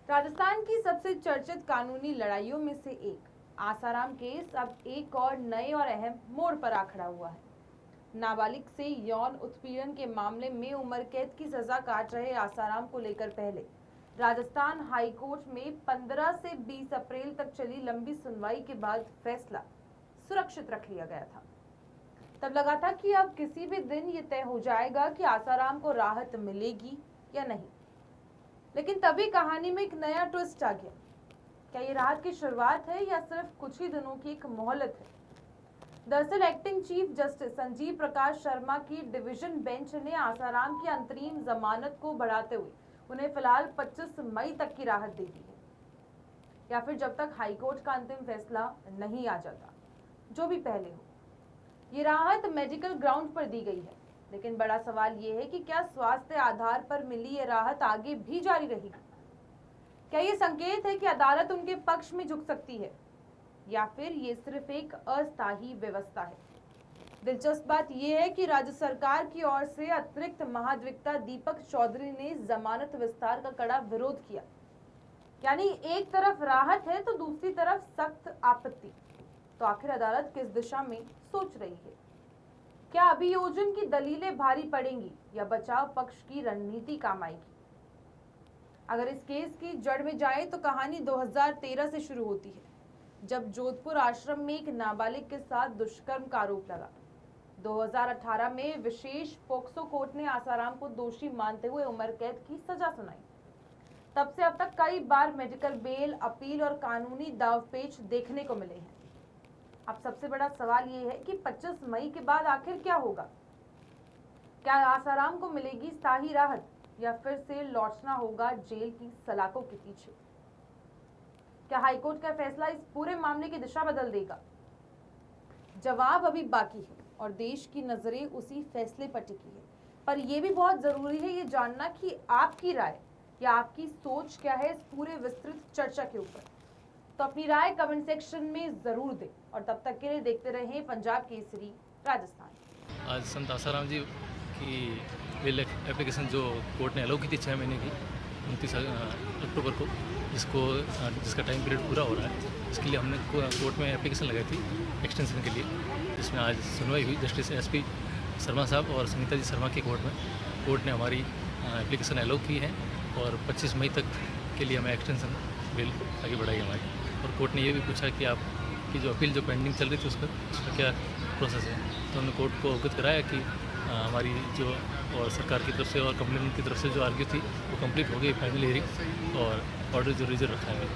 राजस्थान की सबसे चर्चित कानूनी लड़ाइयों में से एक आसाराम केस अब एक और नए और अहम मोड़ पर आ खड़ा हुआ है। नाबालिग से यौन उत्पीड़न के मामले में उम्र कैद की सजा काट रहे आसाराम को लेकर पहले राजस्थान हाई कोर्ट में 15 से 20 अप्रैल तक चली लंबी सुनवाई के बाद फैसला सुरक्षित रख लिया गया था। तब लगा था कि अब किसी भी दिन ये तय हो जाएगा कि आसाराम को राहत मिलेगी या नहीं, लेकिन तभी कहानी में एक नया ट्विस्ट आ गया। क्या ये राहत की शुरुआत है या सिर्फ कुछ ही दिनों की एक मोहलत है? दरअसल acting chief justice Sanjeev Prakash Sharma की डिवीजन बेंच ने आसाराम की अंतरिम जमानत को बढ़ाते हुए उन्हें फिलहाल 25 मई तक की राहत दे दी है, या फिर जब तक हाईकोर्ट का अंतिम फैसला नहीं आ जाता। जो भी पहले हो, ये राहत मेडिकल ग्राउंड पर दी गई है, लेकिन बड़ा सवाल ये है कि क्या स्वास्थ्य आधार पर मिली ये राहत आगे भी जारी रहेगी? क्या ये संकेत है कि अदालत उनके पक्ष में झुक सकती है, या फिर ये सिर्फ एक अस्थायी व्यवस्था है? दिलचस्प बात यह है कि राज्य सरकार की ओर से अतिरिक्त महाधिवक्ता दीपक चौधरी ने जमानत विस्तार का कड़ा विरोध किया। यानी एक तरफ राहत है तो दूसरी तरफ सख्त आपत्ति। तो आखिर अदालत किस दिशा में सोच रही है? क्या अभियोजन की दलीलें भारी पड़ेंगी या बचाव पक्ष की रणनीति काम आएगी? अगर इस केस की जड़ में जाए तो कहानी 2013 से शुरू होती है, जब जोधपुर आश्रम में एक नाबालिग के साथ दुष्कर्म का आरोप लगा। 2018 में विशेष पोक्सो कोर्ट ने आसाराम को दोषी मानते हुए उम्र कैद की सजा सुनाई। तब से अब तक कई बार मेडिकल बेल, अपील और कानूनी दांवपेच देखने को मिले हैं। अब सबसे बड़ा सवाल ये है कि 25 मई के बाद आखिर क्या होगा? क्या आसाराम को मिलेगी स्थायी राहत या फिर से लौटना होगा जेल की सलाखों के पीछे? क्या हाईकोर्ट का फैसला इस पूरे मामले की दिशा बदल देगा? जवाब अभी बाकी है और देश की नजरें उसी फैसले पर टिकी है। पर यह भी बहुत जरूरी है ये जानना कि आपकी राय या आपकी सोच क्या है इस पूरे विस्तृत चर्चा के ऊपर। तो अपनी राय कमेंट सेक्शन में जरूर दें और तब तक के लिए देखते रहें पंजाब केसरी राजस्थान। आज संत आसाराम जी की बेल एप्लीकेशन जो कोर्ट ने अलाउ की थी 6 महीने की 29 अक्टूबर को, जिसका टाइम पीरियड पूरा हो रहा है, इसके लिए हमने कोर्ट में एप्लीकेशन लगाई थी एक्सटेंशन के लिए, जिसमें आज सुनवाई हुई जस्टिस एसपी शर्मा साहब और सुनीता जी शर्मा की कोर्ट में। कोर्ट ने हमारी एप्लीकेशन अलाउ की है और 25 मई तक के लिए हमें एक्सटेंशन बिल आगे बढ़ाई हमारी। और कोर्ट ने ये भी पूछा कि आपकी जो अपील जो पेंडिंग चल रही थी उसका क्या प्रोसेस है। तो हमने कोर्ट को अवगत कराया कि हमारी जो और सरकार की तरफ से और कंप्लेंट की तरफ से जो आर्ग्यू थी वो कंप्लीट हो गई फाइनल हियरिंग, और ऑर्डर जो रिजर्व रखा है।